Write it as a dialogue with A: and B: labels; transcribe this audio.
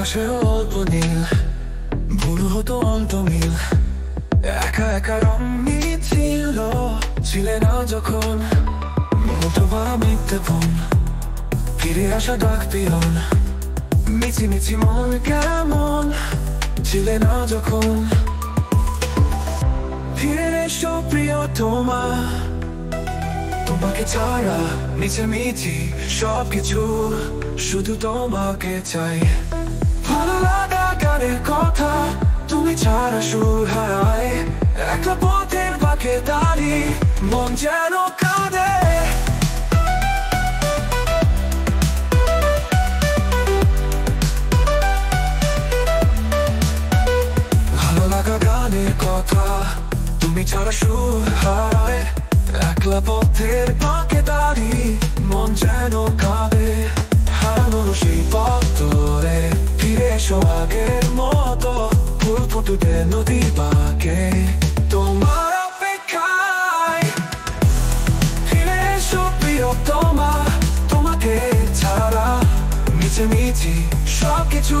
A: আকাশে অল্প নীল, ভুল হতো অন্ত মিল, একা একা রং ছিল, ছিলে না যখন মুঠোবা মিথ্যে ফোন, ফিরে আসা ডাক পিয়ন, মিছি মিছি মন কেমন, ছিলে না যখন। ফিরে এসো প্রিয়তমা, তোমাকে ছাড়া মিছি সবকিছু, শুধু তোমাকে চাই। ভালো লাগা গানের কথা, তুমি ছাড়া সুর হারায়, একটা পথের বাঁকে দাঁড়িয়ে মন যেন কাঁদে। ভালো লাগা গানের কথা, তুমি ছাড়া সুর হারায়, একলা পথের বাঁকে দাঁড়িয়ে মন যেন কাঁদে। হারানো সেই পথ ধরে ফিরে এসো আগের মতো, ফুল ফুটুতে নদী বাঁকে তোমার অপেক্ষায়। ফিরে এসো প্রিয়তমা, তোমাকে ছাড়া মিছি সবকিছু।